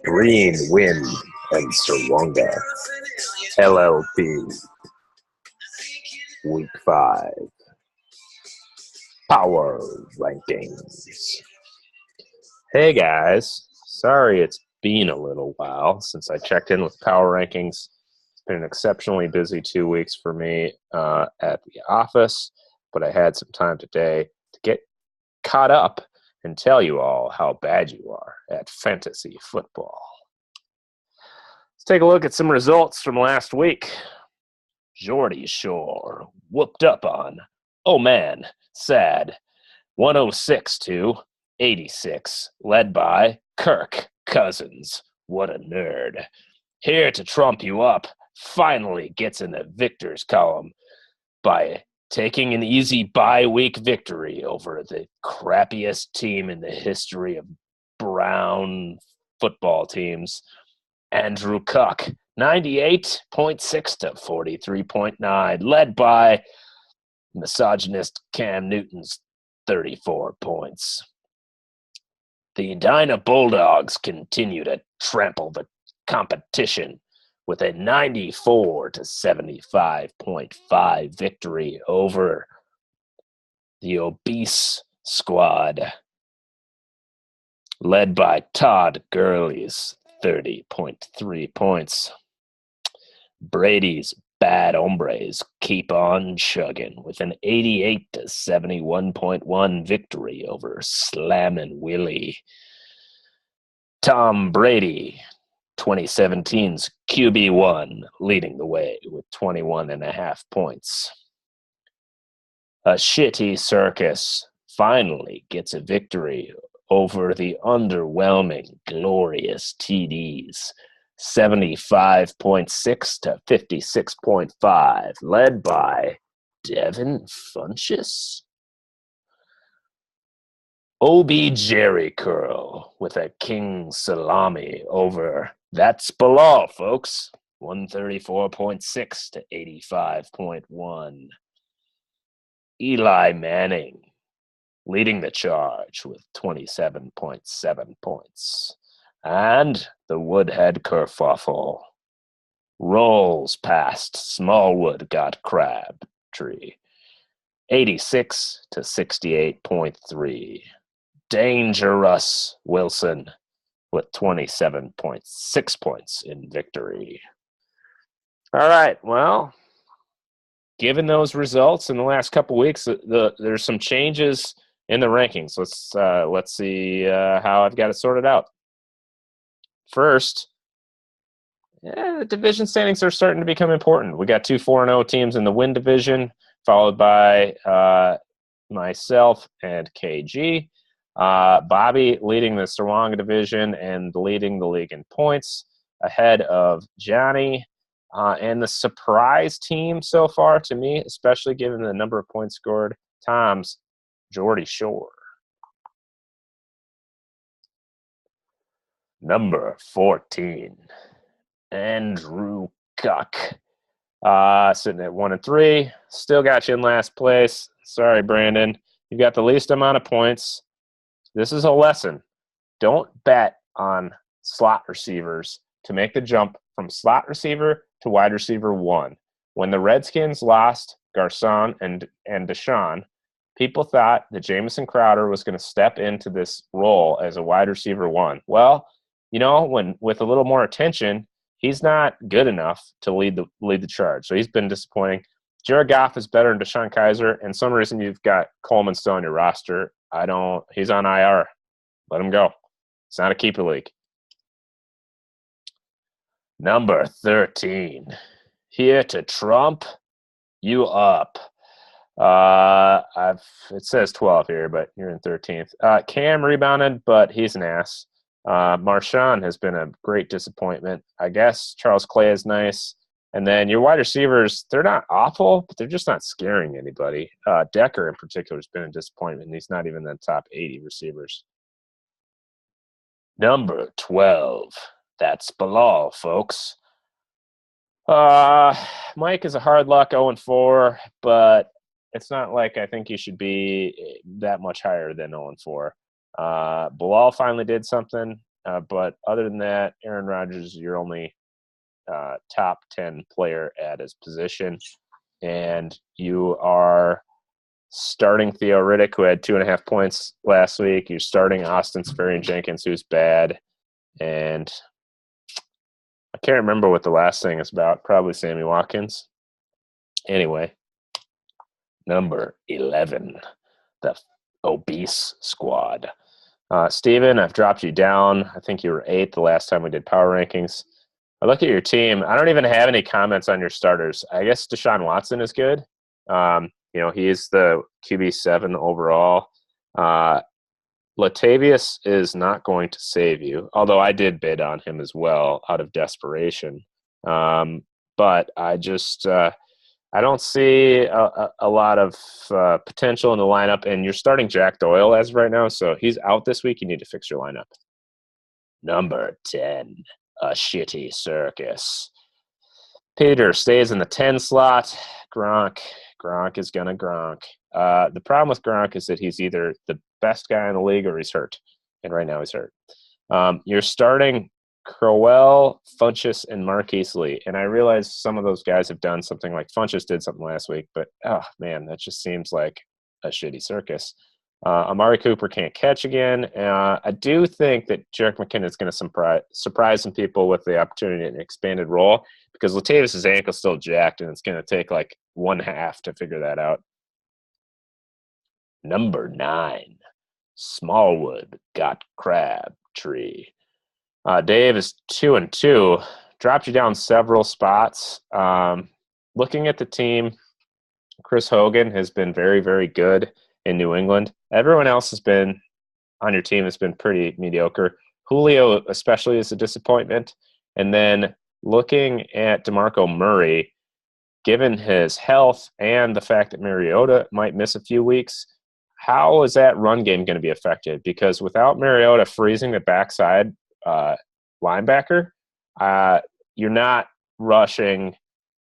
Green Wind and Sarwanga LLP Week 5 Power Rankings. Hey guys, sorry it's been a little while since I checked in with Power Rankings. It's been an exceptionally busy 2 weeks for me at the office, but I had some time today to get caught up and tell you all how bad you are at fantasy football. Let's take a look at some results from last week. Geordie Shore whooped up on, oh man, sad, 106-86, led by Kirk Cousins. What a nerd. Here to trump you up, finally gets in the victors column by taking an easy bye-week victory over the crappiest team in the history of Brown football teams, Andrew Cuck, 98.6 to 43.9, led by misogynist Cam Newton's 34 points. The Edina Bulldogs continue to trample the competition with a 94 to 75.5 victory over the obese squad, led by Todd Gurley's 30.3 points. Brady's Bad Hombres keep on chugging with an 88 to 71.1 victory over Slammin' Willie. Tom Brady, 2017's QB1, leading the way with 21.5 points. A Shitty Circus finally gets a victory over the underwhelming Glorious TDs, 75.6 to 56.5, led by Devin Funchess. OB Jerry Curl with a King Salami over That's Bilal, folks, 134.6 to 85.1. Eli Manning leading the charge with 27.7 points. And the Woodhead Kerfuffle rolls past Smallwood Got Crabtree, 86 to 68.3. Dangerous Wilson with 27.6 points in victory. All right, well, given those results in the last couple weeks, there's some changes in the rankings. Let's see how I've got it sorted out. First, the division standings are starting to become important. We got 2 4-0 teams in the win division, followed by myself and KG. Bobby leading the Sarwanga division and leading the league in points, ahead of Johnny. And the surprise team so far to me, especially given the number of points scored, Tom's Geordie Shore. Number 14, Andrew Cuck. Sitting at 1 and 3. Still got you in last place. Sorry, Brandon. You've got the least amount of points. This is a lesson. Don't bet on slot receivers to make the jump from slot receiver to wide receiver 1. When the Redskins lost Garcon and Deshaun, people thought that Jamison Crowder was going to step into this role as a wide receiver 1. Well, you know, with a little more attention, he's not good enough to lead the charge. So he's been disappointing. Jared Goff is better than Deshaun Kaiser, and some reason you've got Coleman still on your roster. He's on IR. Let him go. It's not a keeper league. Number 13, here to trump you up. It says 12 here, but you're in 13th. Cam rebounded, but he's an ass. Marshawn has been a great disappointment. I guess Charles Clay is nice. And then your wide receivers, they're not awful, but they're just not scaring anybody. Decker in particular has been a disappointment. He's not even in the top 80 receivers. Number 12, that's Bilal, folks. Mike is a hard luck 0-4, but it's not like I think he should be that much higher than 0-4. Bilal finally did something, but other than that, Aaron Rodgers is your only top 10 player at his position. And you are starting Theo Riddick, who had 2.5 points last week. You're starting Austin Seferian-Jenkins, who's bad. And I can't remember what the last thing is about. Probably Sammy Watkins. Anyway, number 11, the obese squad. Steven, I've dropped you down. I think you were 8th the last time we did power rankings. I look at your team. I don't even have any comments on your starters. I guess Deshaun Watson is good. He's the QB7 overall. Latavius is not going to save you, although I did bid on him as well out of desperation. But I just I don't see a lot of potential in the lineup, and you're starting Jack Doyle as of right now, so he's out this week. You need to fix your lineup. Number 10, a shitty circus. Peter stays in the 10 slot. Gronk is going to Gronk. The problem with Gronk is that he's either the best guy in the league or he's hurt, and right now he's hurt. You're starting Crowell, Funchess, and Marquise Lee. And I realize some of those guys have done something, like Funchess did something last week, but, oh, man, that just seems like a shitty circus. Amari Cooper can't catch again. I do think that Jerick McKinnon is going to surprise some people with the opportunity in an expanded role, because Latavius' ankle's still jacked, and it's going to take like 1/2 to figure that out. Number 9, Smallwood got Crabtree. Dave is 2-2. Dropped you down several spots. Looking at the team, Chris Hogan has been very, very good in New England. Everyone else on your team has been pretty mediocre. Julio especially is a disappointment. And then looking at DeMarco Murray, given his health and the fact that Mariota might miss a few weeks, how is that run game going to be affected? Because without Mariota freezing the backside linebacker, you're not rushing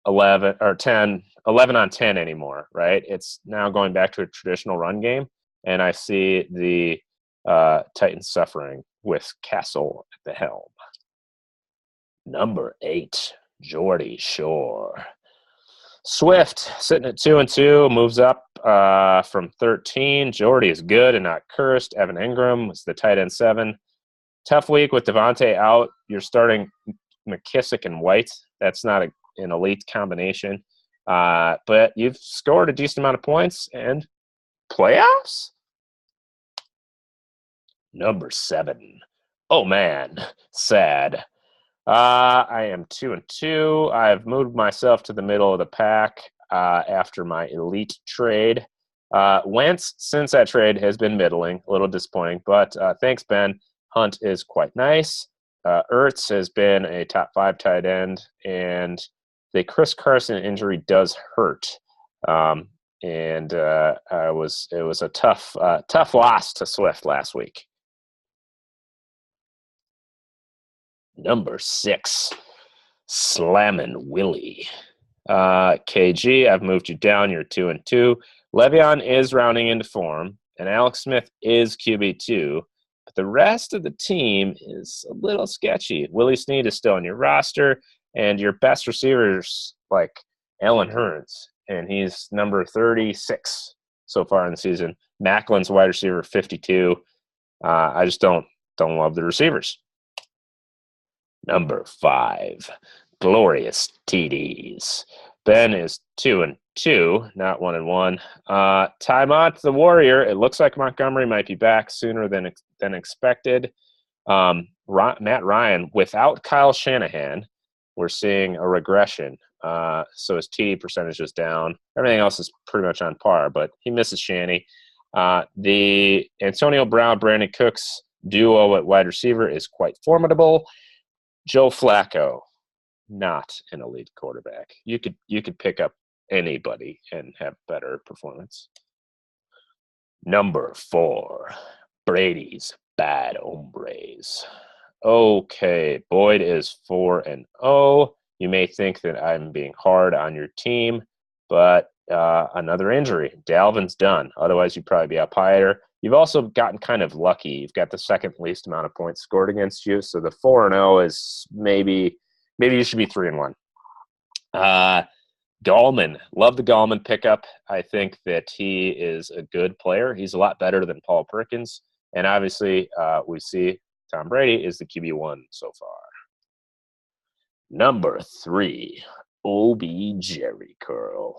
11 on 10 anymore, right? It's now going back to a traditional run game, and I see the Titans suffering with Castle at the helm. Number 8, Jordy Shore. Swift sitting at 2-2, moves up from 13. Jordy is good and not cursed. Evan Ingram was the tight end 7. Tough week with Devontae out. You're starting McKissick and White. That's not an elite combination. But you've scored a decent amount of points and playoffs? Number 7. Oh, man. Sad. I am 2-2. I've moved myself to the middle of the pack after my elite trade. Wentz, since that trade, has been middling, a little disappointing. But thanks, Ben. Hunt is quite nice. Ertz has been a top 5 tight end, and the Chris Carson injury does hurt. It was a tough loss to Swift last week. Number 6, Slammin' Willie. KG, I've moved you down. You're 2-2. Le'Veon is rounding into form, and Alex Smith is QB2. But the rest of the team is a little sketchy. Willie Snead is still on your roster, and your best receivers like Alan Hearns, and he's number 36 so far in the season. Macklin's wide receiver 52. I just don't love the receivers. Number 5, Glorious TDs. Ben is 2-2, not 1-1. Tymont the Warrior. It looks like Montgomery might be back sooner than expected. Matt Ryan, without Kyle Shanahan, we're seeing a regression. So his TD percentage is down. Everything else is pretty much on par, but he misses Shanny. The Antonio Brown, Brandon Cooks duo at wide receiver is quite formidable. Joe Flacco, not an elite quarterback. You could pick up anybody and have better performance. Number 4, Brady's Bad Hombres. Okay, Boyd is 4-0. You may think that I'm being hard on your team, but another injury. Dalvin's done. Otherwise, you'd probably be up higher. You've also gotten kind of lucky. You've got the second least amount of points scored against you, so the 4-0 is maybe you should be 3-1. Gallman, love the Gallman pickup. I think that he is a good player. He's a lot better than Paul Perkins, and obviously, we see Tom Brady is the QB1 so far. Number 3, OB Jerry Curl.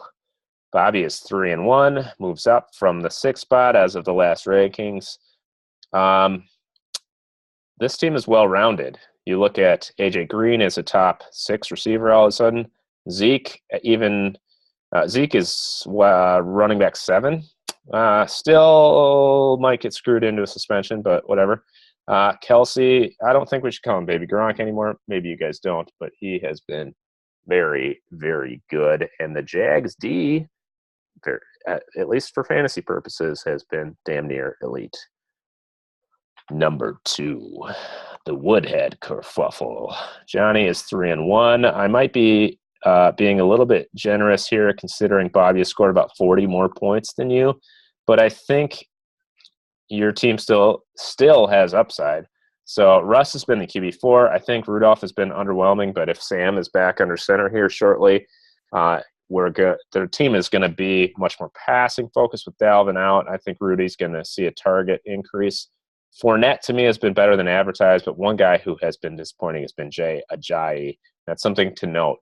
Bobby is 3-1, moves up from the 6th spot as of the last rankings. This team is well-rounded. You look at AJ Green as a top 6 receiver all of a sudden. Zeke is running back 7. Still might get screwed into a suspension, but whatever. Kelsey, I don't think we should call him Baby Gronk anymore. Maybe you guys don't, but he has been very, very good. And the Jags D, at least for fantasy purposes, has been damn near elite. Number 2, the Woodhead Kerfuffle. Johnny is 3-1. I might be being a little bit generous here, considering Bobby has scored about 40 more points than you, but I think your team still has upside. So Russ has been the QB4. I think Rudolph has been underwhelming, but if Sam is back under center here shortly, we're good. Their team is going to be much more passing focused with Dalvin out. I think Rudy's going to see a target increase. Fournette, to me, has been better than advertised, but one guy who has been disappointing has been Jay Ajayi. That's something to note.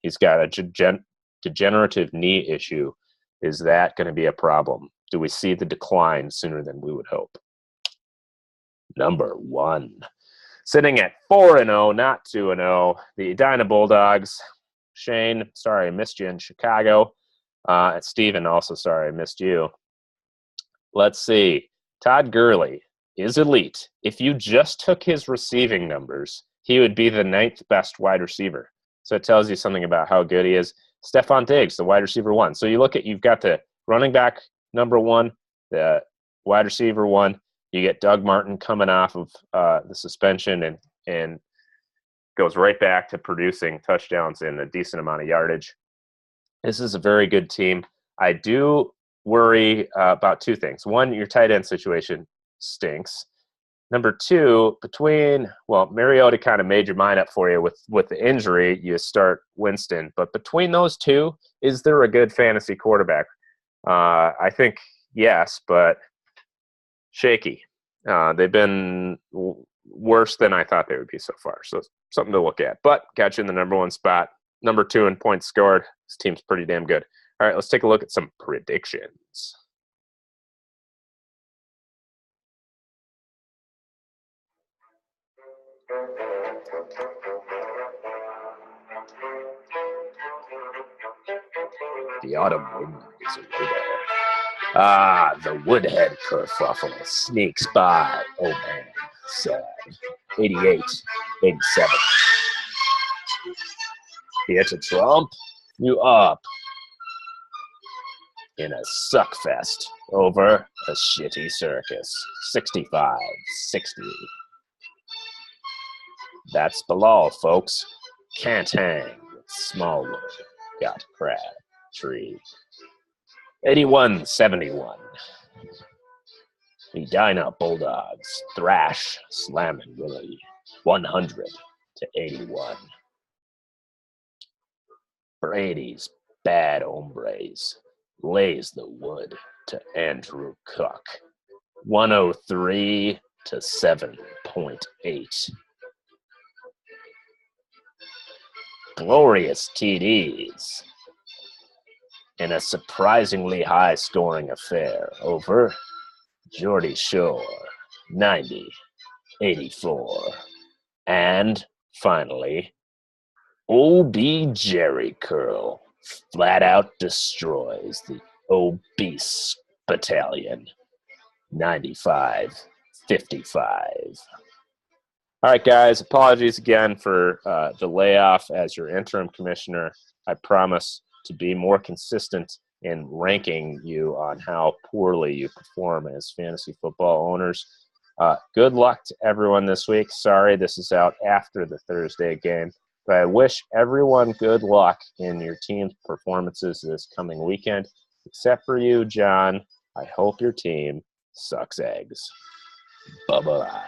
He's got a degenerative knee issue. Is that going to be a problem? Do we see the decline sooner than we would hope? Number 1. Sitting at 4-0, not 2-0, the Edina Bulldogs. Shane, sorry I missed you in Chicago. And Steven, also sorry I missed you. Let's see. Todd Gurley is elite. If you just took his receiving numbers, he would be the 9th best wide receiver. So it tells you something about how good he is. Stephon Diggs, the wide receiver 1. So you've got the running back number 1, the wide receiver 1. You get Doug Martin coming off of the suspension and goes right back to producing touchdowns and a decent amount of yardage. This is a very good team. I do worry about 2 things. 1, your tight end situation stinks. Number 2, Mariota kind of made your mind up for you with the injury. You start Winston. But between those 2, is there a good fantasy quarterback? I think yes, but shaky. They've been worse than I thought they would be so far. So something to look at. But got you in the number 1 spot. Number 2 in points scored. This team's pretty damn good. All right, let's take a look at some predictions. The autumn wind is away there. The Woodhead Kerfuffle sneaks by. Oh, man. Sad. 88, 87. Here to Trump. You up. In a suckfest over a shitty circus. 65, 60. That's Bilal, folks. Can't hang with Smallwood. Got Crabtree. 81, 71. Edina Bulldogs. Thrash. Slamming Willie. 100 to 81. Brady's Bad Hombres. Lays the wood to Andrew Cook. 103 to 7.8. Glorious TDs in a surprisingly high-scoring affair over Geordie Shore, 90, 84. And, finally, OB Jerry Curl flat out destroys the obese battalion, 95, 55. All right, guys, apologies again for the layoff as your interim commissioner. I promise to be more consistent in ranking you on how poorly you perform as fantasy football owners. Good luck to everyone this week. Sorry, this is out after the Thursday game. But I wish everyone good luck in your team's performances this coming weekend, except for you, John. I hope your team sucks eggs. Bye-bye.